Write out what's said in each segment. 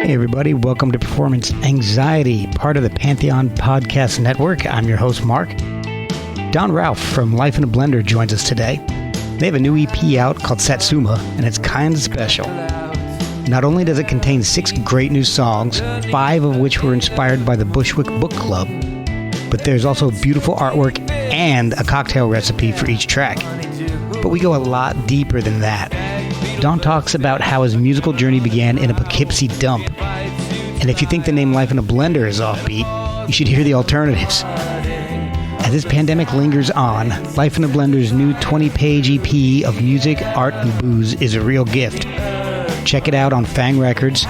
Hey everybody, welcome to Performance Anxiety, part of the Pantheon Podcast Network. I'm your host, Mark. Don Rauf from Life in a Blender joins us today. They have a new EP out called Satsuma, and it's kind of special. Not only does it contain 6 great new songs, 5 of which were inspired by the Bushwick Book Club, but there's also beautiful artwork and a cocktail recipe for each track. But we go a lot deeper than that. Don talks about how his musical journey began in a Poughkeepsie dump. And if you think the name Life in a Blender is offbeat, you should hear the alternatives. As this pandemic lingers on, Life in a Blender's new 20-page EP of music, art, and booze is a real gift. Check it out on Fang Records.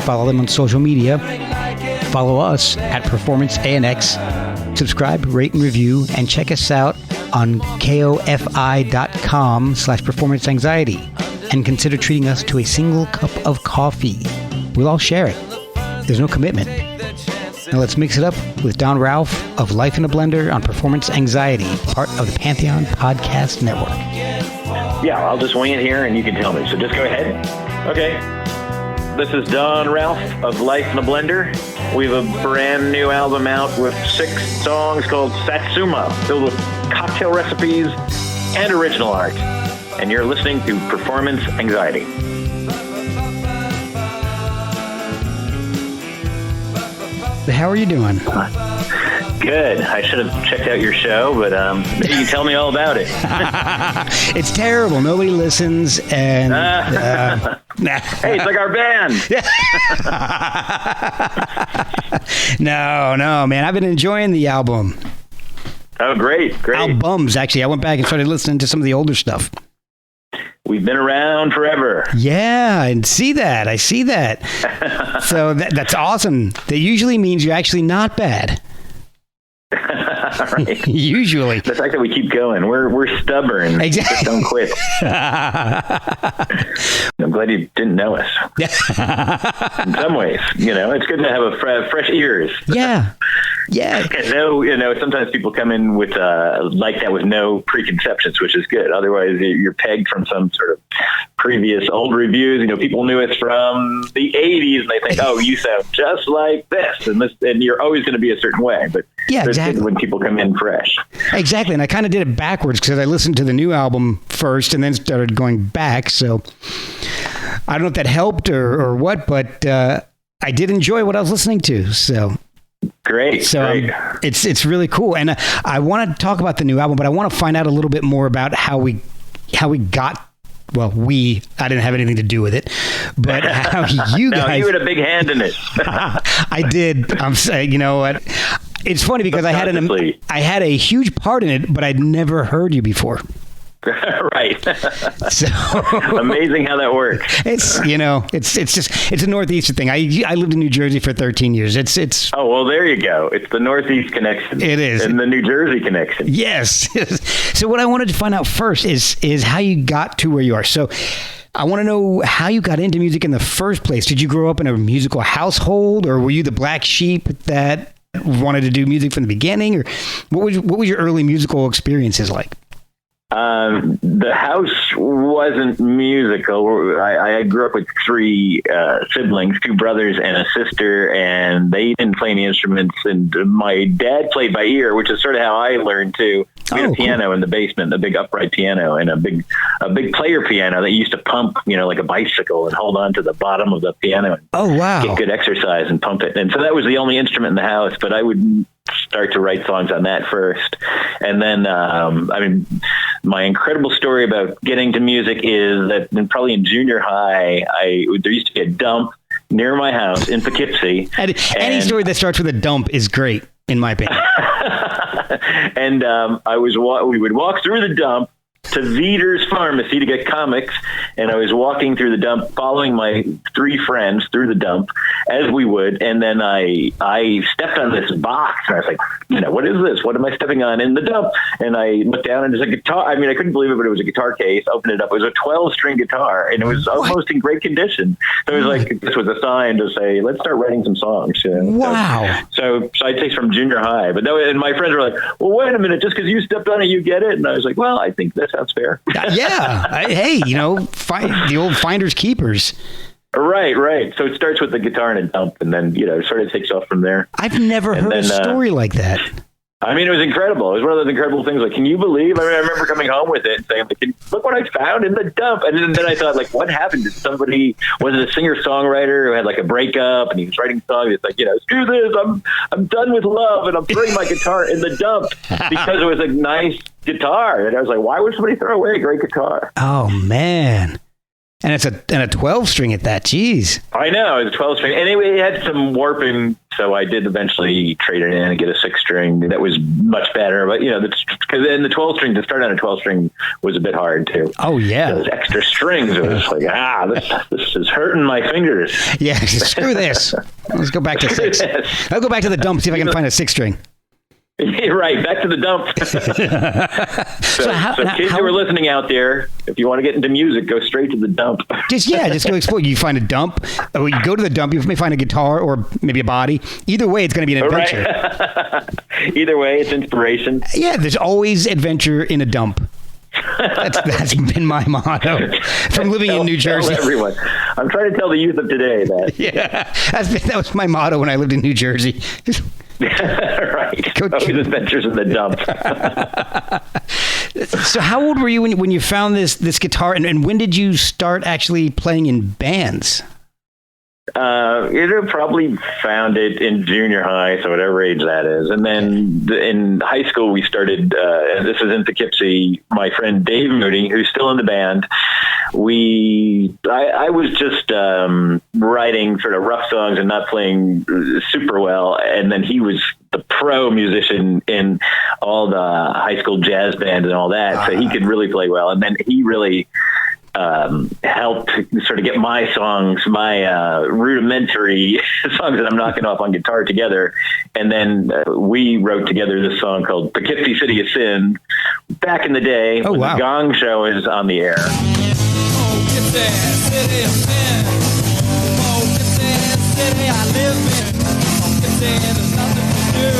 Follow them on social media. Follow us at Performance ANX. Subscribe, rate, and review, and check us out on kofi.com/performance anxiety. And consider treating us to a single cup of coffee. We'll all share it. There's no commitment. Now let's mix it up with Don Rauf of Life in a Blender on Performance Anxiety, part of the Pantheon Podcast Network. Yeah, I'll just wing it here and you can tell me. So just go ahead. Okay. This is Don Rauf of Life in a Blender. We have a brand new album out with 6 songs called Satsuma, filled with cocktail recipes and original art. And you're listening to Performance Anxiety. How are you doing? Good. I should have checked out your show, but maybe you can tell me all about it. It's terrible. Nobody listens, and hey, it's like our band. No, man. I've been enjoying the album. Oh, great. Albums, actually. I went back and started listening to some of the older stuff. We've been around forever. Yeah, I see that. So that's awesome. That usually means you're actually not bad. Right. Usually. The fact that we keep going. We're stubborn. Exactly. Just don't quit. I'm glad you didn't know us. In some ways, it's good to have fresh ears. Yeah. No, sometimes people come in with like that with no preconceptions, which is good. Otherwise, you're pegged from some sort of previous old reviews. People knew us from the 80s, and they think, "Oh, you sound just like this," and you're always going to be a certain way. But yeah, exactly. When people come in fresh. Exactly, and I kind of did it backwards because I listened to the new album first and then started going back. So I don't know if that helped or what, but I did enjoy what I was listening to. So. Great. It's really cool. And I want to talk about the new album, but I want to find out a little bit more about how we got, I didn't have anything to do with it, but how you guys. No, you had a big hand in it. I did. I'm saying, you know what? It's funny because I had a huge part in it, but I'd never heard you before. Right. So amazing how that works. It's a Northeastern thing. I lived in New Jersey for 13 years. It's oh, well, there you go. It's the Northeast connection. It is. And the New Jersey connection. Yes. So what I wanted to find out first is how you got to where you are. So I want to know how you got into music in the first place. Did you grow up in a musical household, or were you the black sheep that wanted to do music from the beginning, or what was your early musical experiences like? The house wasn't musical. I grew up with 3 siblings, 2 brothers and a sister, and they didn't play any instruments. And my dad played by ear, which is sort of how I learned too. We had a piano in the basement, a big upright piano, and a big player piano that used to pump, like a bicycle, and hold on to the bottom of the piano. And oh, wow. Get good exercise and pump it. And so that was the only instrument in the house, but I would start to write songs on that first. And then, my incredible story about getting to music is that probably in junior high, there used to be a dump near my house in Poughkeepsie. Any story that starts with a dump is great, in my opinion. And we would walk through the dump to Veter's Pharmacy to get comics, and I was walking through the dump, following my 3 friends through the dump, as we would, and then I stepped on this box, and I was like, what is this? What am I stepping on in the dump? And I looked down, and there's a guitar. I couldn't believe it, but it was a guitar case. Opened it up. It was a 12-string guitar, and it was almost in great condition. So it was like, this was a sign to say, let's start writing some songs. Wow. So I'd say from junior high. And my friends were like, well, wait a minute, just because you stepped on it, you get it? And I was like, well, I think that sounds fair. Yeah. Hey, the old finders keepers. Right. So it starts with the guitar and a dump, and then, it sort of takes off from there. I've never heard a story like that. I mean, it was incredible. It was one of those incredible things. Like, can you believe? I remember coming home with it and saying, like, look what I found in the dump. And then I thought, like, what happened? Was it a singer-songwriter who had, like, a breakup, and he was writing songs? It's like, screw this. I'm done with love, and I'm throwing my guitar in the dump because it was a nice guitar. And I was like, why would somebody throw away a great guitar? Oh, man. And it's a 12-string at that. Jeez. I know. It was a 12-string. And it had some warping, so I did eventually trade it in and get a 6-string that was much better. But, because then the 12-string, to start on a 12-string was a bit hard, too. Oh, yeah. Those extra strings, it was like, this is hurting my fingers. Yeah, screw this. Let's go back to 6. I'll go back to the dump, see if I can find a 6-string. Right, back to the dump. so kids who are listening out there, if you want to get into music, go straight to the dump. Just go explore. You find a dump, or you go to the dump, you may find a guitar or maybe a body. Either way, it's going to be an adventure. Right. Either way, it's inspiration. Yeah, there's always adventure in a dump. That's been my motto from living in New Jersey. Tell everyone. I'm trying to tell the youth of today that. Yeah, that was my motto when I lived in New Jersey. Right. Always adventures in the dump. So how old were you when you found this guitar, and when did you start actually playing in bands? Probably found it in junior high, so whatever age that is. And then in high school, we started, this is in Poughkeepsie, my friend Dave Moody, who's still in the band. I was just writing sort of rough songs and not playing super well. And then he was the pro musician in all the high school jazz bands and all that. So he could really play well. And then he really helped sort of get my songs, my rudimentary songs that I'm knocking off on guitar together. And then we wrote together this song called Poughkeepsie, City of Sin back in the day when the Gong Show is on the air. Poughkeepsie, City of Sin. Poughkeepsie, City I live in. Poughkeepsie, there's nothing to do.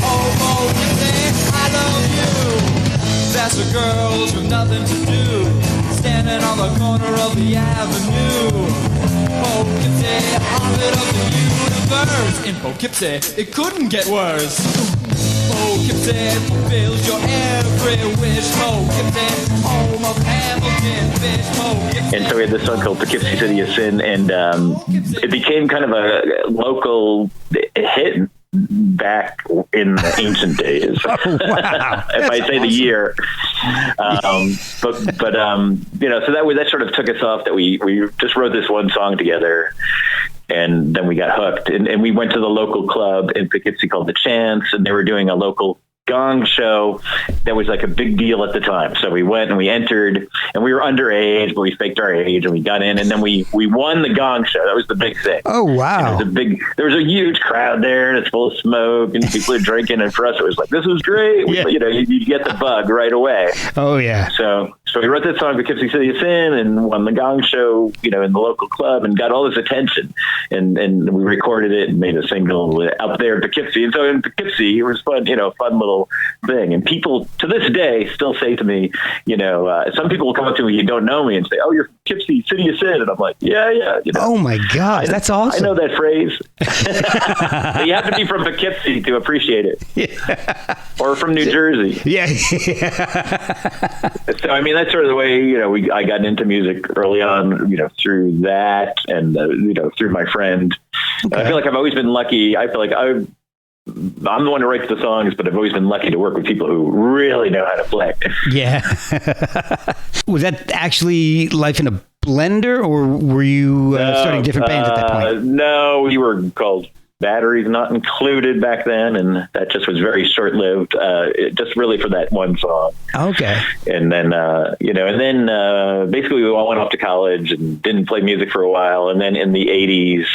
Oh, Poughkeepsie, I love you. That's the girls with nothing to do. Standing on the corner of the avenue. Poughkeepsie, heart of the universe. In Poughkeepsie, it couldn't get worse. Poughkeepsie fulfills your every wish. Poughkeepsie, home of Hamilton Fish. Poughkeepsie. And so we had this song called Poughkeepsie, City of Sin, and it became kind of a local hit back in the ancient days. Oh, wow. If I say the year. So that sort of took us off, that we just wrote this one song together, and then we got hooked, and we went to the local club in Poughkeepsie called The Chance, and they were doing a local Gong Show that was like a big deal at the time. So we went and we entered, and we were underage, but we faked our age and we got in, and then we won the Gong Show. That was the big thing. Oh, wow. There was a huge crowd there, and it's full of smoke and people are drinking, and for us it was like, this was great. Yeah. You get the bug right away. Oh, yeah. So we wrote that song, Poughkeepsie, City of Sin, and won the Gong Show, in the local club, and got all this attention. And we recorded it and made a single up there in Poughkeepsie. And so in Poughkeepsie, it was fun, fun little thing. And people to this day still say to me, some people will come up to me, you don't know me, and say, oh, you're from Poughkeepsie, City of Sin. And I'm like, yeah. Oh my God, that's awesome. I know that phrase. But you have to be from Poughkeepsie to appreciate it. Yeah. Or from New Jersey. Yeah. So, I mean, that's sort of the way, I got into music early on, through that, and, through my friend. Okay. I feel like I've always been lucky. I feel like I'm the one who writes the songs, but I've always been lucky to work with people who really know how to play. Yeah. Was that actually Life in a Blender, or were you starting different bands at that point? No, we were called Batteries Not Included back then, and that just was very short-lived, just really for that one song. Okay. And then, basically we all went off to college and didn't play music for a while, and then in the 80s,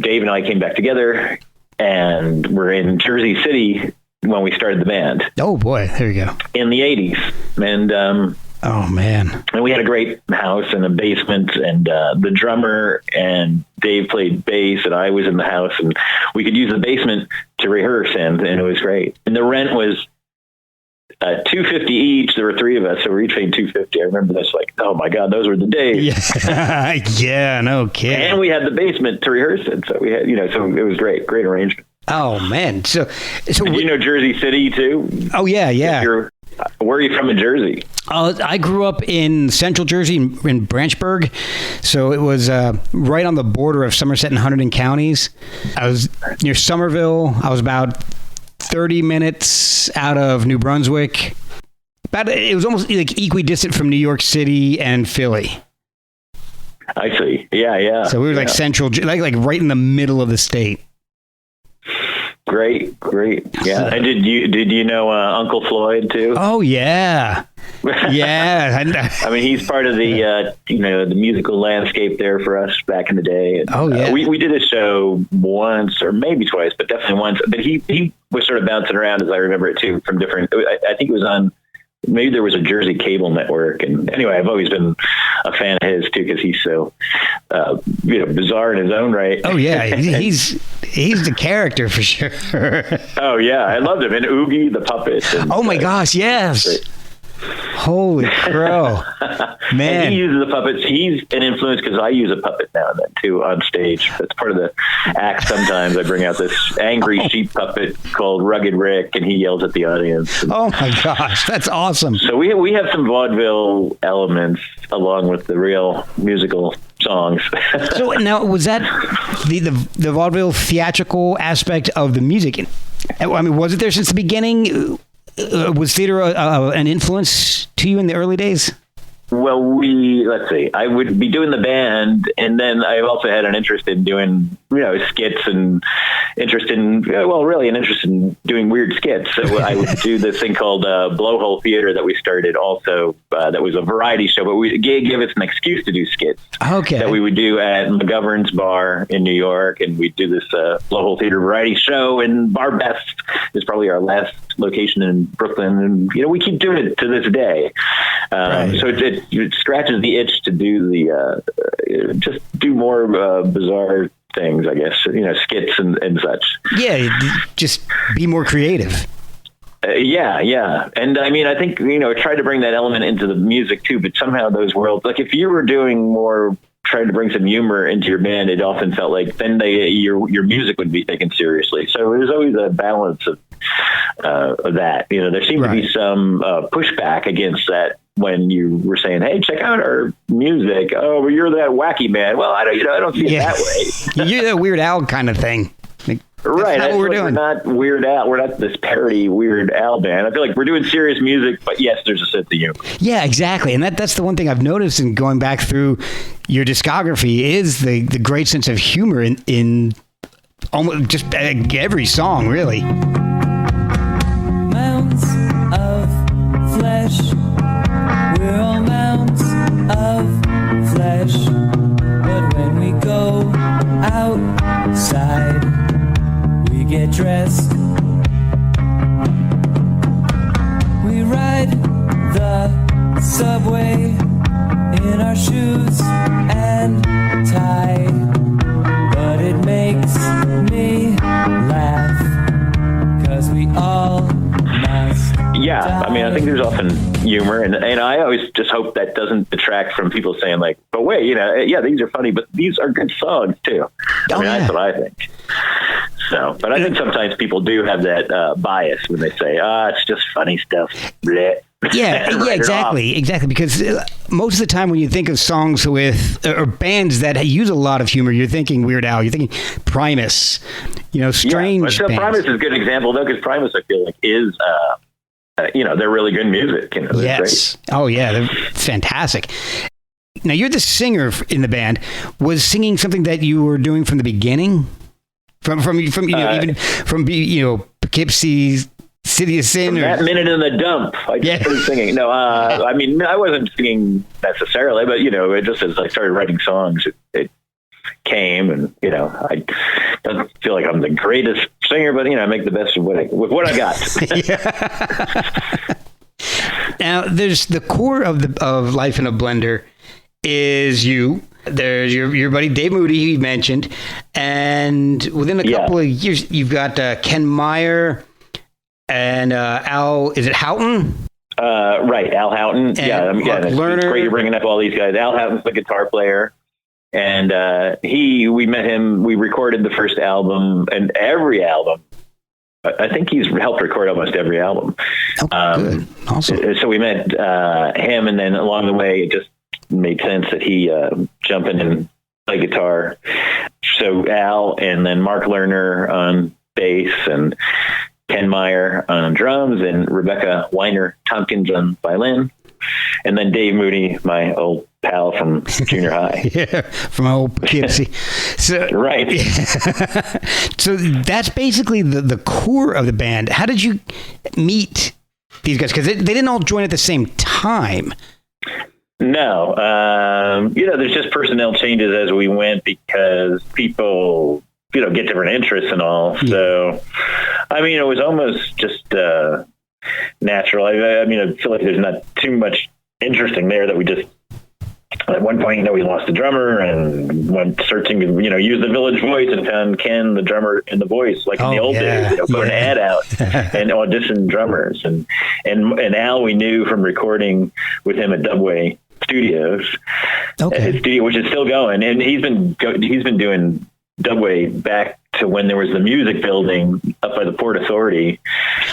Dave and I came back together, and we're in Jersey City when we started the band. Oh boy, there you go. In the 80s. And, oh man. And we had a great house and a basement, and the drummer and Dave played bass, and I was in the house, and we could use the basement to rehearse, and it was great. And the rent was $250 each. There were three of us, so we each paid $250. I remember this, like, oh my God, those were the days. Yeah, yeah, no kidding. And we had the basement to rehearse it, so we had, so it was great arrangement. Oh man, so you know Jersey City too? Oh yeah. Where are you from in Jersey? I grew up in Central Jersey, in Branchburg, so it was right on the border of Somerset and Hunterdon counties. I was near Somerville. I was about 30 minutes out of New Brunswick. It was almost like equidistant from New York City and Philly. I see. Yeah. So we were like central, like right in the middle of the state. Great. Yeah. And did you know Uncle Floyd too? Oh yeah. Yeah. I mean, he's part of the the musical landscape there for us back in the day. And, yeah. We did a show once or maybe twice, but definitely once. But he was sort of bouncing around, as I remember it too, from different. I think it was on. Maybe there was a Jersey cable network, and anyway, I've always been a fan of his too because he's so bizarre in his own right. Oh yeah, he's the character for sure. Oh yeah, I loved him, and Oogie the puppet. And, oh my gosh, yes. Great. Holy crow, man! And he uses the puppets. He's an influence because I use a puppet now and then too on stage. That's part of the act. Sometimes I bring out this angry sheep puppet called Rugged Rick, and he yells at the audience. Oh my gosh, that's awesome! So we have some vaudeville elements along with the real musical songs. So now, was that the vaudeville theatrical aspect of the music? I mean, was it there since the beginning? Was theater an influence to you in the early days? Well, let's see. I would be doing the band, and then I've also had an interest in doing, skits and an interest in doing weird skits. So I would do this thing called Blowhole Theater that we started also. That was a variety show, but we gave us an excuse to do skits. Okay. That we would do at McGovern's Bar in New York, and we'd do this Blowhole Theater variety show, and Bar Best is probably our last location in Brooklyn, and we keep doing it to this day. Right. So it scratches the itch to do just do more bizarre things, I guess, skits and such. Yeah, just be more creative. Yeah. And I mean, I think, I tried to bring that element into the music too, but somehow those worlds, like if you were doing more, trying to bring some humor into your band, it often felt like then your music would be taken seriously. So there's always a balance of that. There seemed to be some pushback against that when you were saying, "Hey, check out our music." Oh, well, you're that wacky man. Well, I don't see it that way. You're that Weird Al kind of thing. Right. That's what we're doing. We're not Weird Al. We're not this parody Weird Al band. I feel like we're doing serious music, but yes, there's a sense of humor. Yeah, exactly. And that's the one thing I've noticed in going back through your discography is the great sense of humor in almost just every song, really. Mounds of flesh. We're all mounds of flesh. But when we go outside, we get dressed. We ride the subway in our shoes and tie. But it makes me laugh, 'cause we all must. Yeah, die. I mean, I think there's often humor, and I always just hope that doesn't detract from people saying like, but wait, yeah, these are funny, but these are good songs too. That's what I think. So, but I think sometimes people do have that bias when they say, it's just funny stuff. Blech. Yeah, exactly. Because most of the time when you think of songs with or bands that use a lot of humor, you're thinking Weird Al, you're thinking Primus, strange bands. Primus is a good example though, because Primus I feel like is they're really good music. Yes. Great. Oh yeah, they're fantastic. Now you're the singer in the band. Was singing something that you were doing from the beginning? From even from Poughkeepsie, City of Sin, or that minute in the dump, I just started singing. No, I mean, I wasn't singing necessarily, but it just as I started writing songs, it came, and I don't feel like I'm the greatest singer, but I make the best of what I got. Now, there's the core of Life in a Blender is you. There's your buddy Dave Moody, you mentioned, and within a couple of years, you've got Ken Meyer, And Al, is it Houghton? Right, Al Houghton. And Yeah, it's great you're bringing up all these guys. Al Houghton's the guitar player. And we met him, we recorded the first album, and every album. I think he's helped record almost every album. Oh, good. Awesome. So we met him, and then along the way, it just made sense that he jump in and play guitar. So Al, and then Mark Lerner on bass, and Ken Meyer on drums, and Rebecca Weiner-Tompkins on violin. And then Dave Moody, my old pal from junior high. Yeah, from old Poughkeepsie. So, right. So that's basically the core of the band. How did you meet these guys? Because they didn't all join at the same time. No. There's just personnel changes as we went because people, get different interests and all. Yeah. So, it was almost just natural. I feel like there's not too much interesting there that we just, at one point, we lost the drummer and went searching, used the Village Voice and found Ken, the drummer, in the Voice, like in the old days, put an ad out and auditioned drummers. And Al, we knew from recording with him at Dubway Studios, his studio, which is still going. And he's been doing Dubway back to when there was the music building up by the Port Authority,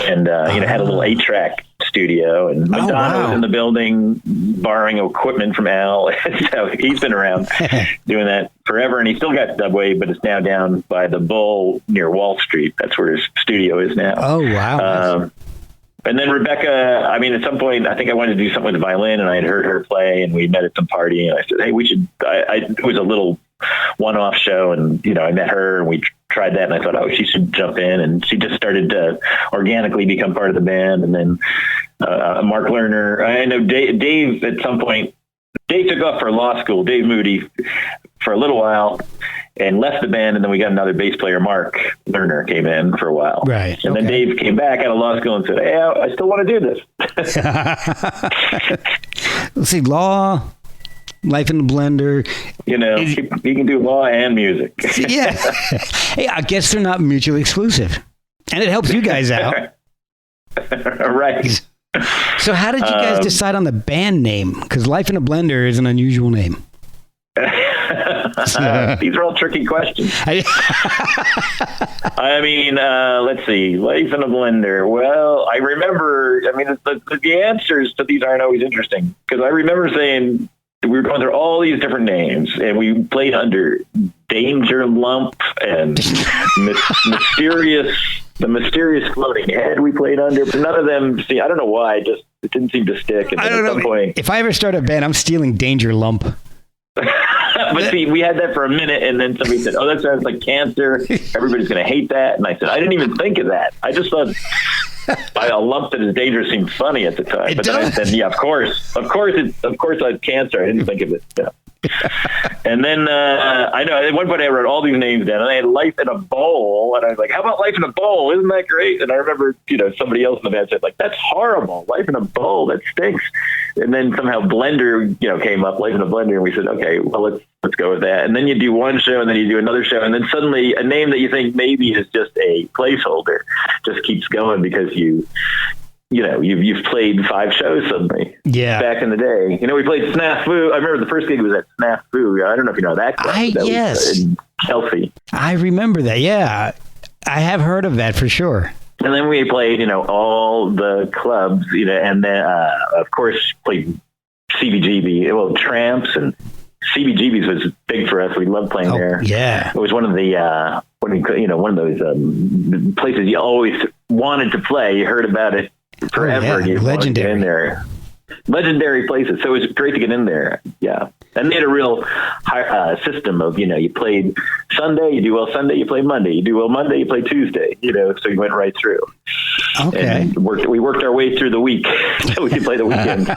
and had a little 8-track studio, and Madonna was in the building borrowing equipment from Al. So he's been around doing that forever, and he still got Dubway, but it's now down by the Bull near Wall Street. That's where his studio is now. Oh, wow. And then Rebecca, at some point, I think I wanted to do something with the violin, and I had heard her play, and we met at some party, and I said, hey, we should, it was a little one-off show, and, I met her, and we tried that, and I thought, she should jump in, and she just started to organically become part of the band. And then Mark Lerner, I know Dave at some point, Dave took off for law school, Dave Moody, for a little while, and left the band, and then we got another bass player, Mark Lerner, came in for a while. Right. And then Dave came back out of law school and said, hey, I still want to do this. Let's see, law, Life in the Blender. He can do law and music. Yeah. Hey, I guess they're not mutually exclusive. And it helps you guys out. Right. So how did you guys decide on the band name? Because Life in a Blender is an unusual name. These are all tricky questions. Let's see. Life in a Blender. Well, I remember, the answers to these aren't always interesting, because I remember saying we were going through all these different names, and we played under Danger Lump and the mysterious floating head we played under, but none of them, I don't know why, it didn't seem to stick. And I don't know. Some point, if I ever start a band, I'm stealing Danger Lump. But see, we had that for a minute, and then somebody said, that sounds like cancer. Everybody's going to hate that. And I said, I didn't even think of that. I just thought a lump that is dangerous seemed funny at the time. But then I said, yeah, of course I had cancer. I didn't think of it. Yeah. And then I know at one point I wrote all these names down, and I had Life in a Bowl, and I was like, how about Life in a Bowl? Isn't that great? And I remember, somebody else in the band said, that's horrible. Life in a Bowl, that stinks. And then somehow Blender, came up, Life in a Blender, and we said, okay, well, let's go with that. And then you do one show, and then you do another show, and then suddenly a name that you think maybe is just a placeholder just keeps going because you've played 5 shows suddenly. Yeah. Back in the day. We played Snafu. I remember the first gig was at Snafu. I don't know if you know that club. Yes. Was in Chelsea. I remember that. Yeah. I have heard of that for sure. And then we played, all the clubs, and then, of course, played CBGB, Tramps, and CBGB's was big for us. We loved playing there. Yeah. It was one of the, one of those places you always wanted to play. You heard about it forever. Yeah. Legendary. In there. Legendary places. So it was great to get in there. Yeah. And they had a real system of, you played Sunday, you do well Sunday, you play Monday, you do well Monday, you play Tuesday, so you went right through. Okay. And we worked our way through the week so we could play the weekend.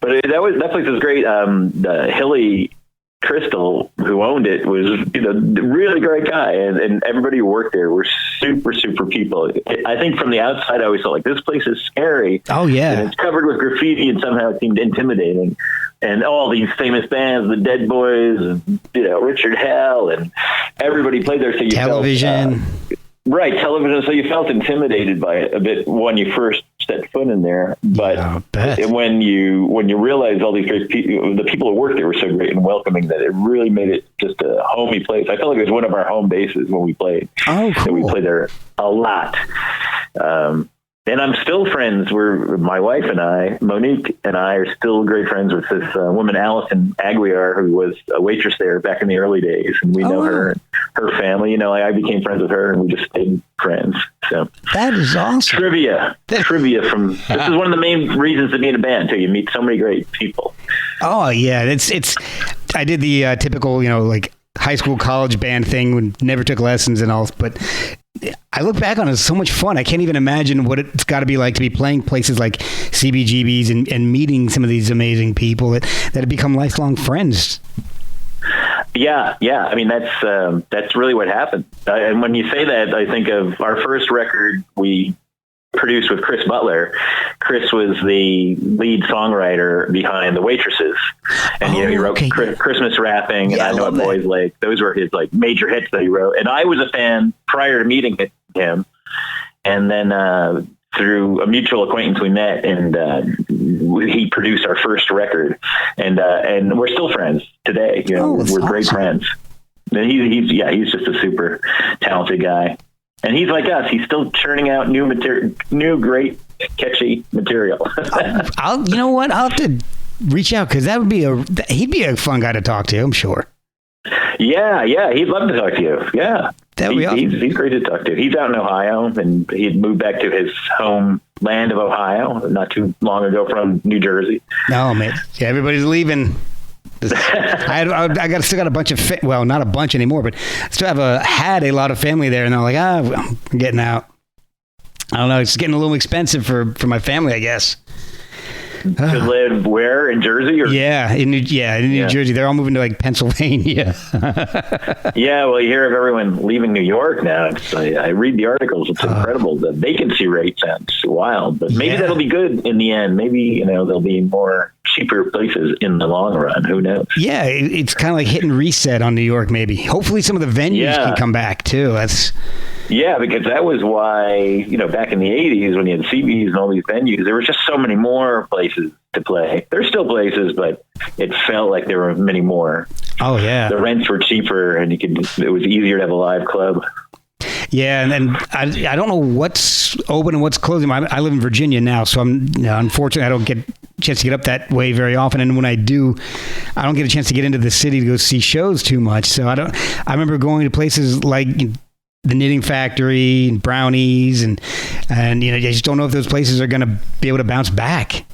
But that place was great. Hilly Crystal, who owned it, was a really great guy, and everybody who worked there were super, super people. I think from the outside, I always felt like this place is scary. Oh yeah, and it's covered with graffiti, and somehow it seemed intimidating. And all these famous bands, the Dead Boys, and Richard Hell, and everybody played there. So you Television. Right, television. So you felt intimidated by it a bit when you first set foot in there, but when you realize all these great people, the people who worked there were so great and welcoming that it really made it just a homey place. I felt like it was one of our home bases when we played. Oh, cool! So we played there a lot. And I'm still friends. My wife and I, Monique and I, are still great friends with this woman, Allison Aguiar, who was a waitress there back in the early days. And we know her and her family. I became friends with her, and we just stayed friends. So that is awesome. Trivia from this is one of the main reasons to be in a band too. You meet so many great people. Oh yeah, it's. I did the typical like high school college band thing when never took lessons and all, but I look back on it as so much fun. I can't even imagine what it's got to be like to be playing places like CBGB's and meeting some of these amazing people that have become lifelong friends. Yeah. I mean, that's really what happened. And when you say that, I think of our first record we produced with Chris Butler. Chris was the lead songwriter behind The Waitresses, and he wrote Christmas Wrapping and I Know a Boy's Lake. Those were his major hits that he wrote, and I was a fan prior to meeting him, and then through a mutual acquaintance we met, and he produced our first record, and we're still friends today. We're great friends. And he's just a super talented guy. And he's like us. He's still churning out new great, catchy material. I'll have to reach out because he'd be a fun guy to talk to, I'm sure. Yeah. He'd love to talk to you. Yeah. He's great to talk to. He's out in Ohio, and he'd moved back to his home land of Ohio not too long ago from New Jersey. No, man. Yeah, everybody's leaving. I still got a bunch of not a bunch anymore, but I still had a lot of family there, and they're like, I'm getting out. I don't know, it's getting a little expensive for my family, I guess. To live where, in Jersey? In New Jersey. They're all moving to Pennsylvania. Yeah, well, you hear of everyone leaving New York now. I read the articles. It's incredible. The vacancy rate sounds wild, but maybe that'll be good in the end. Maybe there'll be more cheaper places in the long run. Who knows? Yeah, it's kind of like hitting reset on New York. Maybe. Hopefully, some of the venues can come back too. Yeah, because that was why, back in the 80s when you had CBs and all these venues, there were just so many more places to play. There's still places, but it felt like there were many more. Oh, yeah. The rents were cheaper, and it was easier to have a live club. Yeah, and then I don't know what's open and what's closing. I live in Virginia now, so unfortunately, I don't get a chance to get up that way very often. And when I do, I don't get a chance to get into the city to go see shows too much. So I remember going to places like the Knitting Factory and Brownies, and I just don't know if those places are going to be able to bounce back.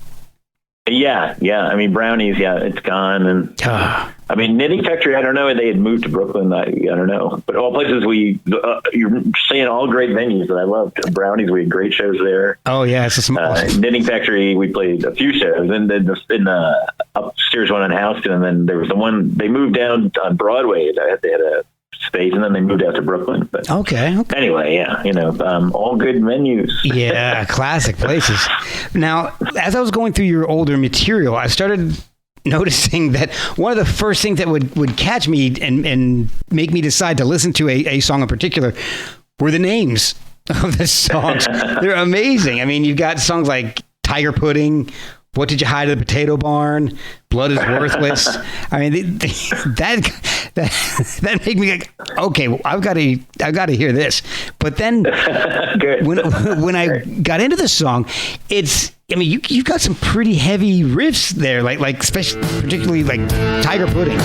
Yeah. I mean, Brownies, it's gone. And I mean, Knitting Factory, I don't know. They had moved to Brooklyn. I don't know. But all places you're saying all great venues that I loved. Brownies, we had great shows there. Oh, yeah. It's awesome. Knitting Factory, we played a few shows. And then in the upstairs one in Houston, and then there was the one, they moved down on Broadway. They had a space, and then they moved out to Brooklyn. But okay. Anyway, all good venues. Yeah, classic places. Now, as I was going through your older material, I started noticing that one of the first things that would catch me and make me decide to listen to a song in particular were the names of the songs. They're amazing. I mean, you've got songs like Tiger Pudding, What Did You Hide at the Potato Barn, Blood is Worthless. I mean, that made me like, okay, well, I've got to hear this. But then when I got into the song, you've got some pretty heavy riffs there, like especially particularly like Tiger Pudding.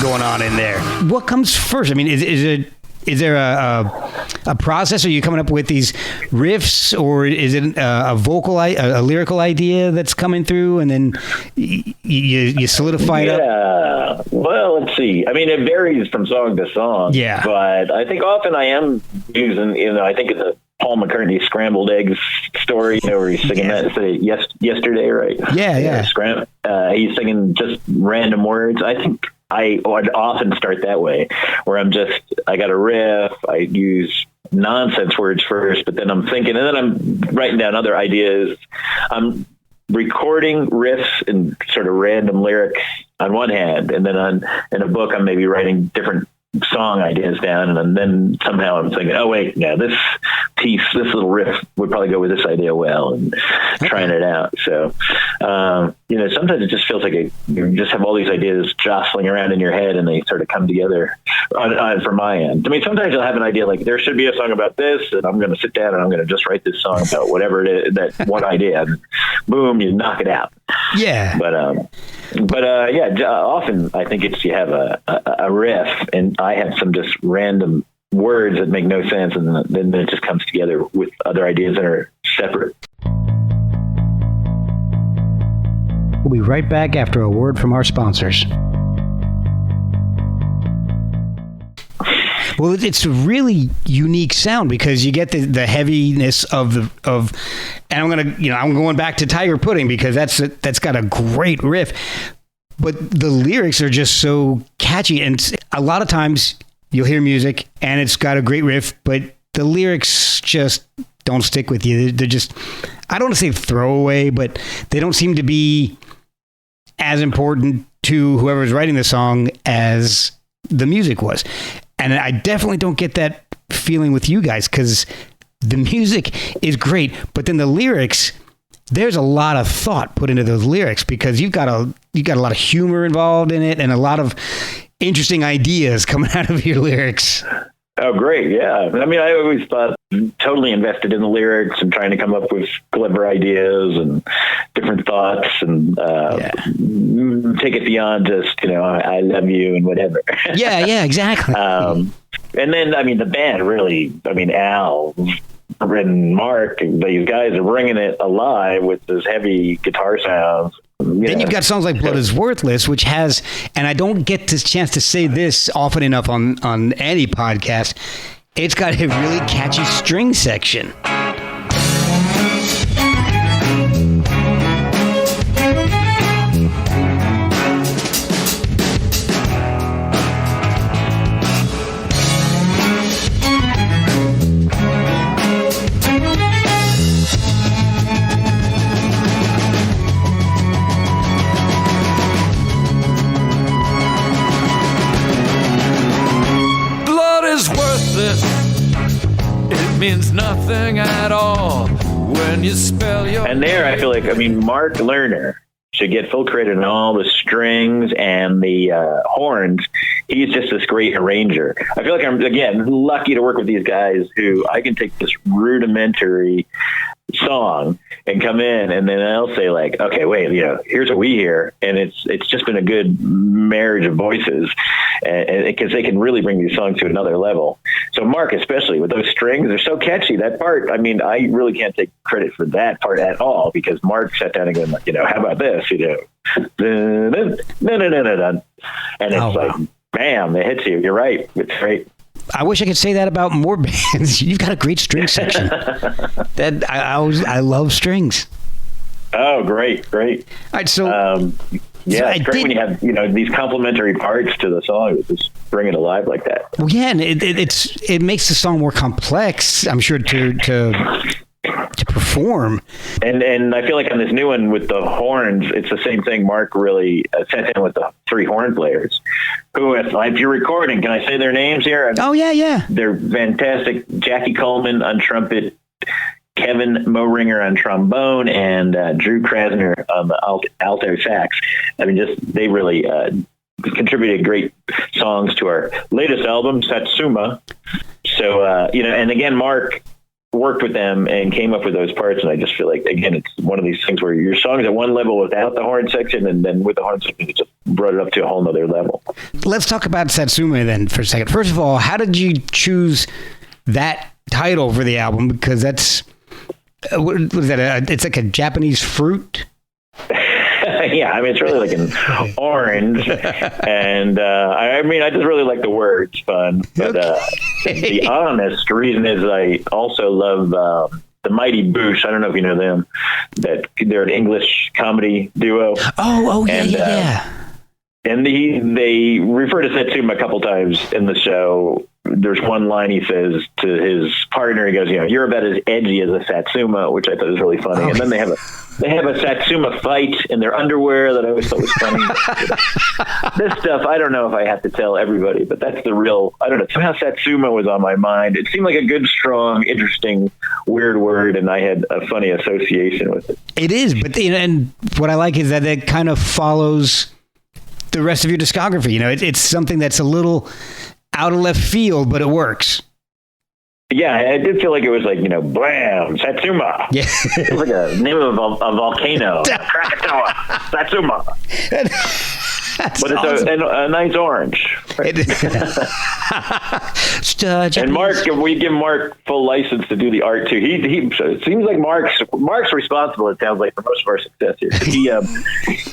Going on in there. What comes first? I mean, is there a a process? Are you coming up with these riffs, or is it a lyrical idea that's coming through, and then you solidify it up? Yeah. Well, let's see. I mean, it varies from song to song. Yeah. But I think often I am using, I think it's a Paul McCartney scrambled eggs story, where he's singing that yesterday, right? Yeah. He's singing just random words. I think I would often start that way, where I got a riff, I use nonsense words first, but then I'm thinking, and then I'm writing down other ideas. I'm recording riffs and sort of random lyrics on one hand, and then in a book, I'm maybe writing different song ideas down, and then somehow I'm thinking, oh wait, yeah, this little riff would probably go with this idea well, and trying it out. So sometimes it just feels like you just have all these ideas jostling around in your head, and they sort of come together from my end. I mean, sometimes I'll have an idea like, there should be a song about this, and I'm going to sit down and I'm going to just write this song about whatever it is, that one idea, and boom, you knock it out. Yeah. But often I think it's, you have a riff, and I have some just random words that make no sense, and then it just comes together with other ideas that are separate. We'll be right back after a word from our sponsors. Well, it's a really unique sound, because you get the heaviness of and I'm going back to Tiger Pudding, because that's got a great riff, but the lyrics are just so catchy. And a lot of times you'll hear music and it's got a great riff, but the lyrics just don't stick with you. They're just, I don't want to say throwaway, but they don't seem to be as important to whoever's writing the song as the music was. And I definitely don't get that feeling with you guys, because the music is great, but then the lyrics, there's a lot of thought put into those lyrics, because you've got a lot of humor involved in it, and a lot of interesting ideas coming out of your lyrics. Oh, great. Yeah. I mean, I always thought, totally invested in the lyrics and trying to come up with clever ideas and different thoughts, and take it beyond just, I love you and whatever. Yeah, exactly. And then, I mean, the band really, Al and Mark, these guys are bringing it alive with those heavy guitar sounds. Then you've got songs like Blood is Worthless, which has, and I don't get this chance to say this often enough on any podcast, it's got a really catchy string section. Means nothing at all when you spell your... And there, I feel like, Mark Lerner should get full credit on all the strings and the horns. He's just this great arranger. I feel like I'm, again, lucky to work with these guys who I can take this rudimentary song and come in, and then I'll say like, okay, wait, here's what we hear, and it's just been a good marriage of voices, and because they can really bring these songs to another level. So Mark, especially with those strings, they're so catchy. That part, I really can't take credit for that part at all, because Mark sat down and going like, how about this, and it's like, bam, it hits you. You're right. It's great. I wish I could say that about more bands. You've got a great string section. That I love strings. Oh, great. All right, so it's great when you have these complementary parts to the song. Just bring it alive like that. Well, yeah, and it makes the song more complex, I'm sure, to perform. And I feel like on this new one with the horns, it's the same thing. Mark really sat in with the 3 horn players, who, if you're recording, can I say their names here? Oh, yeah. They're fantastic. Jackie Coleman on trumpet, Kevin Mohringer on trombone, and Drew Krasner on the alto sax. They really contributed great songs to our latest album, Satsuma. So, and again, Mark worked with them and came up with those parts, and I just feel like, again, it's one of these things where your song is at one level without the horn section, and then with the horn section, it just brought it up to a whole nother level. Let's talk about Satsuma then for a second. First of all, how did you choose that title for the album because that's what is that? It's like a Japanese fruit. Yeah, I mean, it's really like an orange, and I just really like the word. It's fun, but the honest reason is I also love the Mighty Boosh. I don't know if you know them. That they're an English comedy duo. Oh, yeah. And they refer to Satsuma a couple times in the show. There's one line he says to his partner. He goes, "You're about as edgy as a Satsuma," which I thought was really funny. And then they have a Satsuma fight in their underwear that I always thought was funny. This stuff, I don't know if I have to tell everybody, but that's the real. I don't know. Somehow Satsuma was on my mind. It seemed like a good, strong, interesting, weird word, and I had a funny association with it. It is, but and what I like is that it kind of follows the rest of your discography. It's something that's a little out of left field, but it works. Yeah, I did feel like it was like, blam, Satsuma. Yeah. It was like a name of a volcano. Krakatoa, Satsuma. But it's a nice orange. Right? And Mark, we give Mark full license to do the art too. It seems like Mark's responsible, it sounds like, for most of our success here.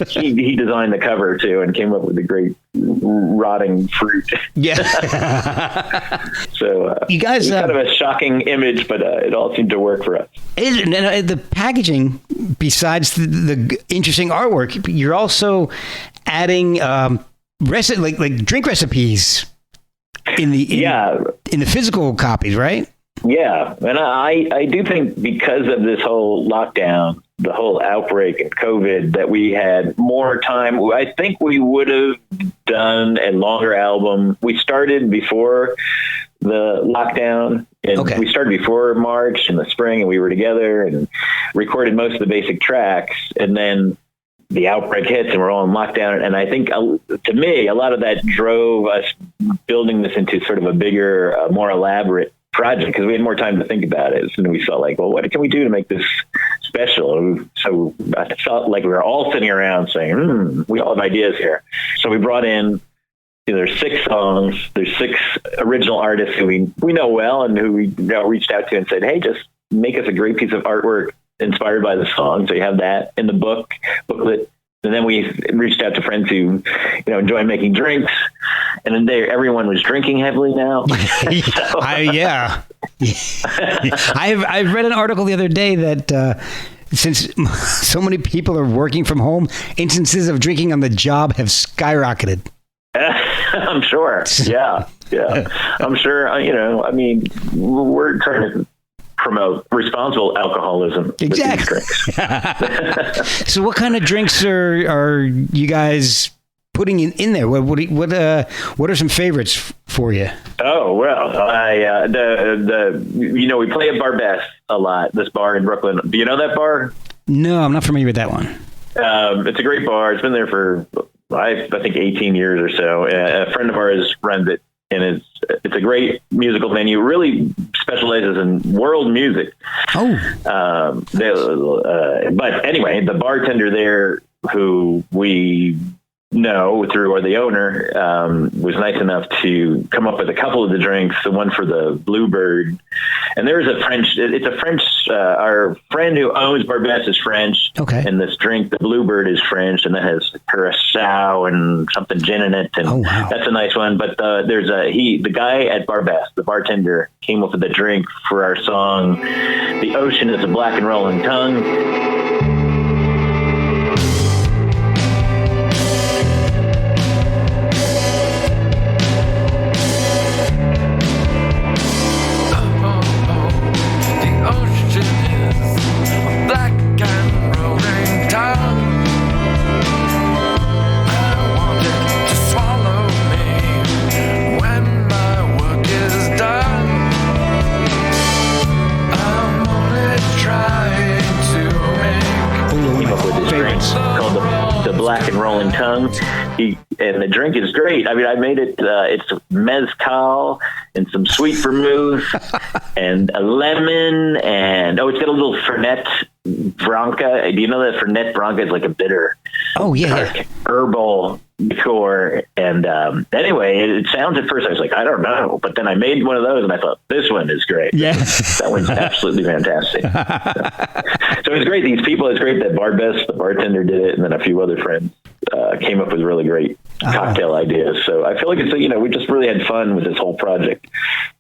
He designed the cover too and came up with the great rotting fruit. Yeah. So you guys, kind of a shocking image, but it all seemed to work for us. The packaging, besides the interesting artwork, you're also adding like drink recipes in the physical copies, right? Yeah, and I do think because of this whole lockdown, the whole outbreak and COVID, that we had more time. I think we would have done a longer album. We started before the lockdown, and we started before March in the spring, and we were together and recorded most of the basic tracks, and then the outbreak hits and we're all in lockdown. And I think, to me, a lot of that drove us building this into sort of a bigger, more elaborate project, because we had more time to think about it. And we felt like, well, what can we do to make this special? So I felt like we were all sitting around saying, we all have ideas here. So we brought in, there's 6 songs, there's 6 original artists who we know well and who we reached out to and said, hey, just make us a great piece of artwork inspired by the song. So you have that in the booklet. And then we reached out to friends who, enjoy making drinks. And then everyone was drinking heavily now. I've read an article the other day that since so many people are working from home, instances of drinking on the job have skyrocketed. I'm sure. Yeah. I'm sure. We're trying to promote responsible alcoholism. Exactly. So what kind of drinks are you guys putting in there? What are some favorites for you? Oh, well, we play at Bar Best a lot, this bar in Brooklyn. Do you know that bar? No, I'm not familiar with that one. It's a great bar. It's been there for, I think, 18 years or so. A friend of ours runs it. And it's a great musical venue. Really specializes in world music. But anyway, the bartender there, who we know through the owner, was nice enough to come up with a couple of the drinks. The one for the Bluebird, and there's our friend who owns Barbès is French. Okay. And this drink, the Bluebird, is French, and that has curacao and something gin in it, and that's a nice one. But there's the guy at Barbès, the bartender, came up with a drink for our song, "The Ocean is a Black and Rolling Tongue." Black and Rolling Tongue. And the drink is great. I mean, I made it, it's mezcal and some sweet vermouth and a lemon, and it's got a little Fernet Branca. Do you know that Fernet Branca is like a bitter, yeah. herbal liqueur? And anyway, it sounds at first, I was like, I don't know. But then I made one of those and I thought, this one is great. Yeah. That one's absolutely fantastic. So it was great. These people, it's great that Barbess, the bartender, did it. And then a few other friends came up with really great cocktail ideas. So I feel like it's, we just really had fun with this whole project.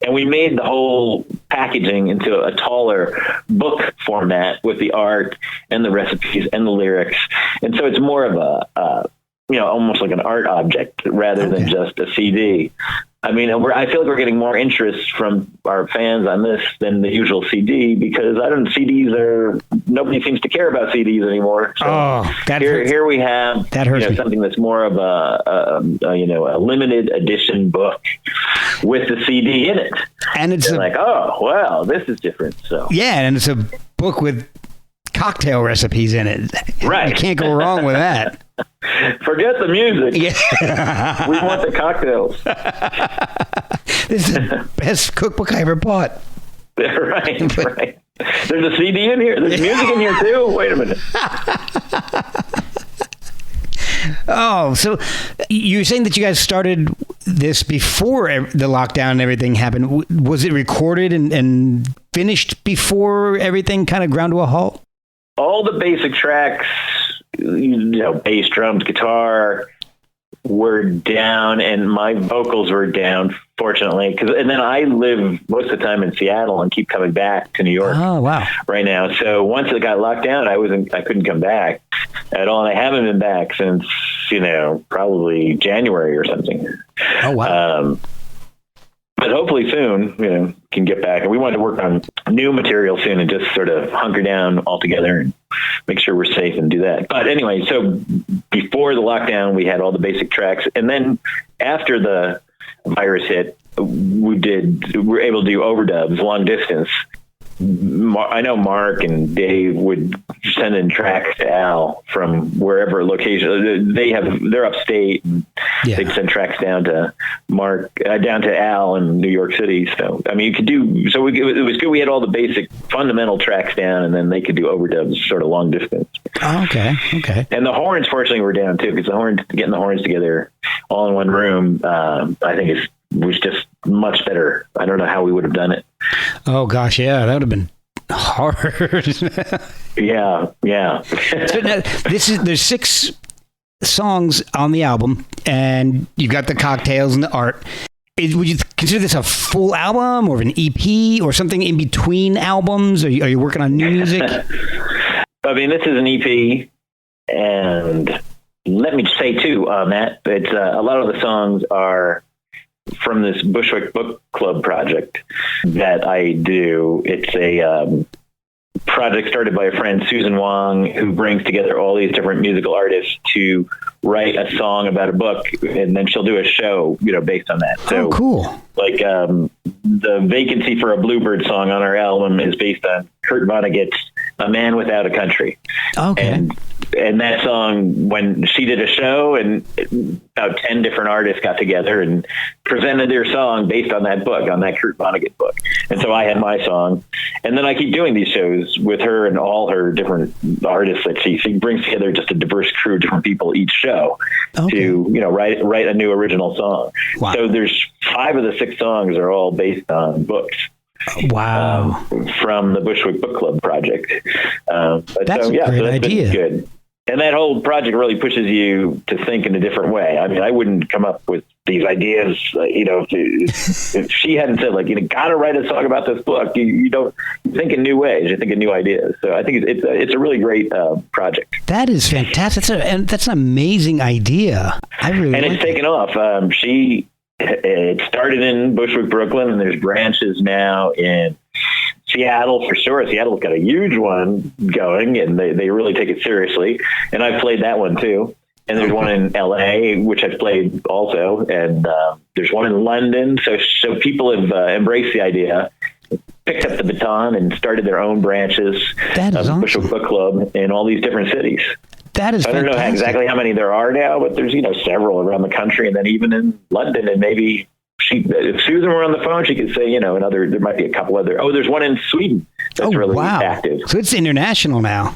And we made the whole packaging into a taller book format with the art and the recipes and the lyrics. And so it's more of a almost like an art object rather than just a CD. I mean, I feel like we're getting more interest from our fans on this than the usual CD, because nobody seems to care about CDs anymore. So here we have something that's more of a limited edition book with the CD in it. And it's like, oh, well, this is different. So yeah, and it's a book with cocktail recipes in it. Right. You can't go wrong with that. Forget the music. Yeah. We want the cocktails. This is the best cookbook I ever bought. Right. There's a CD in here. There's music in here too. Wait a minute. Oh, so you're saying that you guys started this before the lockdown and everything happened. Was it recorded and finished before everything kind of ground to a halt? All the basic tracks, bass, drums, guitar were down, and my vocals were down, fortunately. And then I live most of the time in Seattle and keep coming back to New York. Oh, wow. Right now. So once it got locked down, I couldn't come back at all. And I haven't been back since, probably January or something. Oh, wow. But hopefully soon, can get back. And we wanted to work on new material soon and just sort of hunker down all together and make sure we're safe and do that. But anyway, so before the lockdown, we had all the basic tracks. And then after the virus hit, we were able to do overdubs, long distance. I know Mark and Dave would send in tracks to Al from wherever location they're upstate, and they'd send tracks down to down to Al in New York City. So I mean, it was good. We had all the basic fundamental tracks down, and then they could do overdubs, sort of long distance. Oh, okay. And the horns, fortunately, were down too, because getting the horns together all in one room, I think was just much better. I don't know how we would have done it. Oh gosh, yeah, that would have been hard. Yeah. So now, there's 6 songs on the album, and you got the cocktails and the art. Would you consider this a full album or an EP or something in between albums? Are you working on new music? I mean, this is an EP, and let me say too, Matt, it's a lot of the songs are from this Bushwick Book Club project that I do. It's a project started by a friend, Susan Wong, who brings together all these different musical artists to write a song about a book, and then she'll do a show, based on that. So, cool. Like the Vacancy for a Bluebird song on our album is based on Kurt Vonnegut's A Man Without a Country. Okay. And that song, when she did a show, and about 10 different artists got together and presented their song based on that book, on that Kurt Vonnegut book. And so I had my song. And then I keep doing these shows with her and all her different artists that she brings together, just a diverse crew of different people each show to, write a new original song. Wow. So there's 5 of the 6 songs are all based on books. Wow. From the Bushwick Book Club project. That's a great idea. Good. And that whole project really pushes you to think in a different way. I mean, I wouldn't come up with these ideas, if she hadn't said, got to write a song about this book. You think in new ways. You think in new ideas. So I think it's a really great project. That is fantastic. That's an amazing idea. It's taken off. It started in Bushwick, Brooklyn, and there's branches now in Seattle for sure. Seattle's got a huge one going, and they really take it seriously. And I've played that one too. And there's one in LA, which I've played also. And there's one in London. So people have embraced the idea, picked up the baton, and started their own branches of the Bushwick Book Club in all these different cities. That is fantastic. I don't know exactly how many there are now, but there's, several around the country, and then even in London, and maybe if Susan were on the phone, she could say, there might be a couple other. Oh, there's one in Sweden that's really active. So it's international now.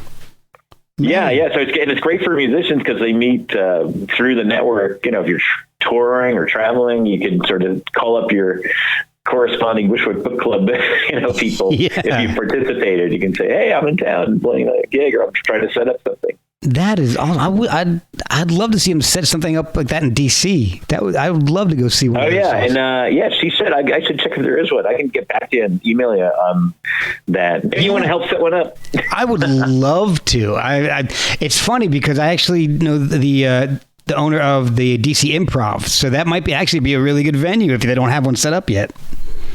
Yeah. So it's great for musicians because they meet through the network. If you're touring or traveling, you can sort of call up your corresponding Bushwick Book Club, people. If you participated, you can say, "Hey, I'm in town playing a gig, or I'm trying to set up something." That is awesome. I'd love to see him set something up like that in DC. I would love to go see one. Oh yeah, and she said I should check if there is one. I can get back to you and email you on that. If you want to help set one up, I would love to. It's funny because I actually know the owner of the DC Improv, so that might actually be a really good venue if they don't have one set up yet.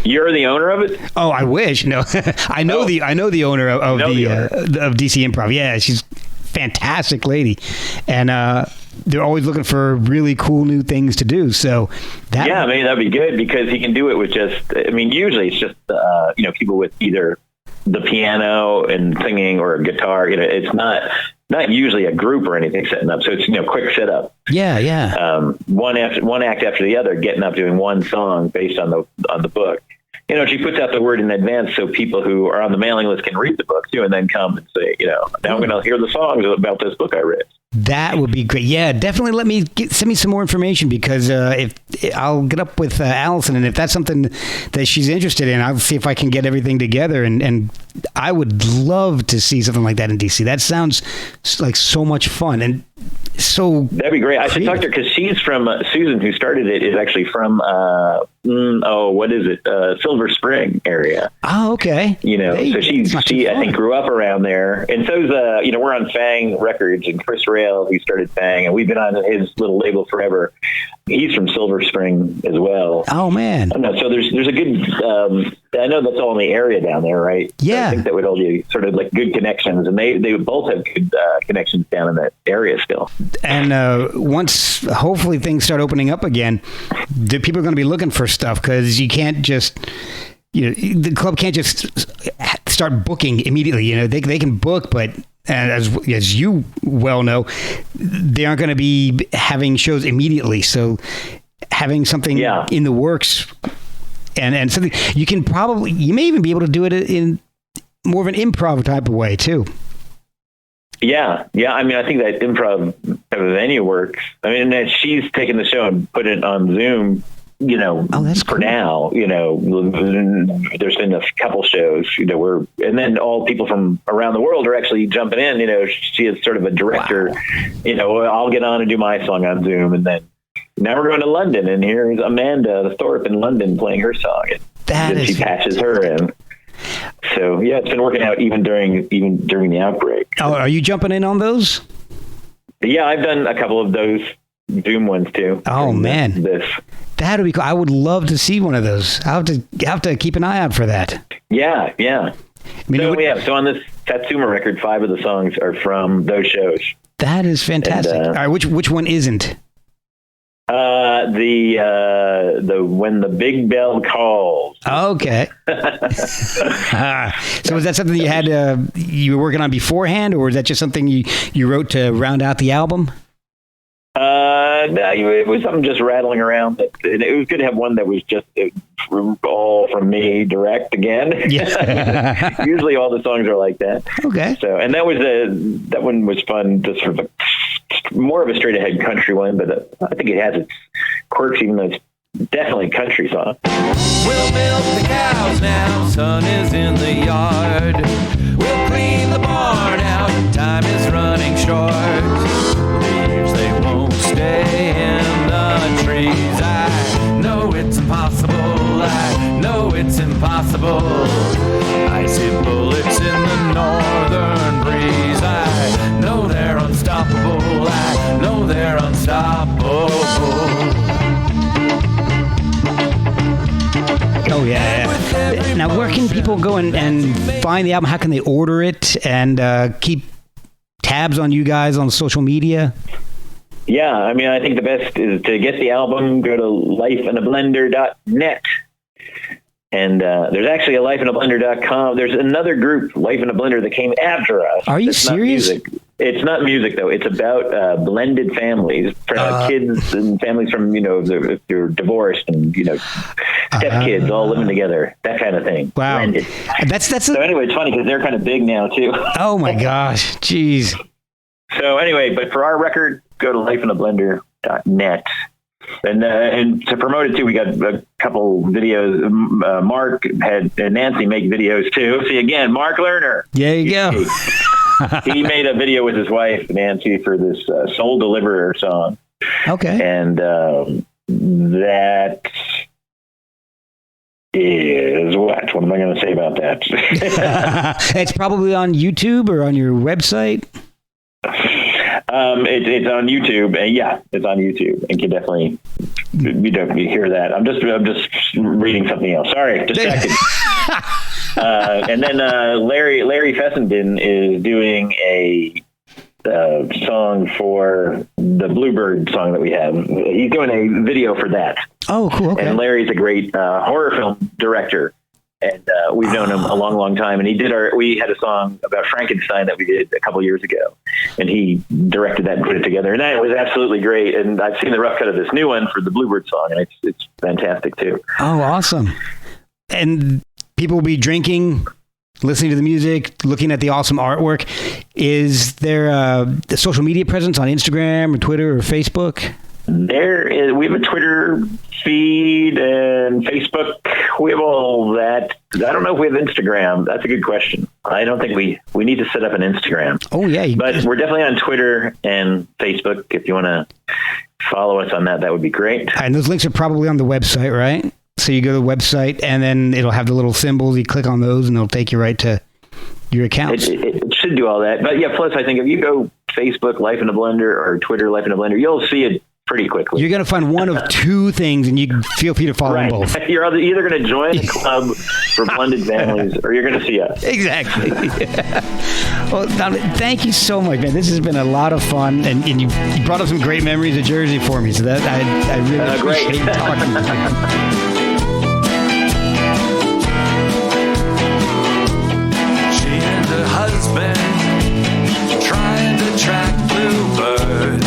You're the owner of it? Oh, I wish. No, I know the owner of DC Improv. Yeah, she's fantastic lady, and they're always looking for really cool new things to do. So that'd be good because he can do it with usually it's just people with either the piano and singing or a guitar. It's not usually a group or anything setting up. So it's quick setup. Yeah. One act after the other, getting up doing one song based on the book. She puts out the word in advance so people who are on the mailing list can read the book too, and then come and say, now I'm going to hear the songs about this book I read. That would be great. Yeah, definitely send me some more information because if I'll get up with Allison, and if that's something that she's interested in, I'll see if I can get everything together. And I would love to see something like that in DC. That sounds like so much fun. And so that'd be great. I should talk to her because she's from Susan, who started it, is actually from Silver Spring area. Oh, okay. So she I think grew up around there, and so's we're on Fang Records, and Chris Rail, who started Fang, and we've been on his little label forever. He's from Silver Spring as well. Oh man! So there's a good. I know that's all in the area down there, right? Yeah. So I think that would all be sort of like good connections, and they both have good connections down in that area still. And once hopefully things start opening up again, the people are going to be looking for stuff because you can't just. The club can't just start booking immediately. They can book, but as you well know, they aren't going to be having shows immediately. So having something in the works and something you may even be able to do it in more of an improv type of way too. Yeah. I think that improv type of venue works. She's taken the show and put it on Zoom. That's for cool. now, there's been a couple shows, and then all people from around the world are actually jumping in. She is sort of a director. Wow. I'll get on and do my song on Zoom, and then now we're going to London, and here's Amanda Thorpe in London playing her song, and then she patches her in. So it's been working out even during the outbreak. Oh, are you jumping in on those? Yeah, I've done a couple of those Zoom ones too. Oh man, that'd be cool. I would love to see one of those. I'll have to keep an eye out for that. Yeah. So on this Satsuma record, 5 of the songs are from those shows. That is fantastic. All right, which one isn't? The When the Big Bell Calls. Okay. So is that something you had you were working on beforehand, or was that just something you wrote to round out the album? No, it was something just rattling around. It was good to have one that was just all from me direct again. Yeah. Usually all the songs are like that. Okay. So, and that one was fun, just sort of more of a straight ahead country one, but I think it has its quirks, even though it's definitely a country song. We'll milk the cows now, sun is in the yard. We'll clean the barn out, time is running short. Leaves, they won't stay in the trees. I know it's impossible, I know it's impossible. I see bullets in the northern breeze. I know they're unstoppable, I know they're unstoppable. Oh, yeah. Now, where can people go and find the album? How can they order it and keep tabs on you guys on social media? Yeah, I think the best is to get the album, go to lifeinablender.net. And there's actually a lifeinablender.com. There's another group, Life in a Blender, that came after us. Are you serious? It's not music though. It's about blended families, kids and families from if you're divorced and step kids all living together, that kind of thing. Wow, blended. So anyway, it's funny because they're kind of big now too. Oh my gosh, jeez. So anyway, but for our record, go to lifeinablender.net. And to promote it too, we got a couple videos. Mark and Nancy make videos too. See again, Mark Lerner. There you go. He made a video with his wife Nancy for this Soul Deliverer song. Okay. And that is what? What am I going to say about that? It's probably on YouTube or on your website. It's on YouTube. Yeah, it's on YouTube. And you definitely hear that. I'm just reading something else. Sorry, distracted. And then Larry Fessenden is doing a song for the Bluebird song that we have. He's doing a video for that. Oh, cool. Okay. And Larry's a great horror film director. And we've known him a long, long time. And we had a song about Frankenstein that we did a couple years ago. And he directed that and put it together. And that was absolutely great. And I've seen the rough cut of this new one for the Bluebird song. And it's fantastic, too. Oh, awesome. And people will be drinking, listening to the music, looking at the awesome artwork. Is there a social media presence on Instagram or Twitter or Facebook? We have a Twitter feed and Facebook. We have all that. I don't know if we have Instagram. That's a good question. I don't think we need to set up an Instagram. Oh, yeah. But we're definitely on Twitter and Facebook. If you want to follow us on that, that would be great. And those links are probably on the website, right? So you go to the website and then it'll have the little symbols. You click on those and it'll take you right to your accounts. It should do all that. But yeah, plus I think if you go Facebook, Life in a Blender, or Twitter, Life in a Blender, you'll see it pretty quickly. You're going to find one of two things, and you can feel free to follow them both. You're either going to join a club for blended families, or you're going to see us. Exactly. Well, Don, thank you so much, man. This has been a lot of fun, and you brought up some great memories of Jersey for me, so that I really appreciate talking to you. She and her husband trying to track bluebirds.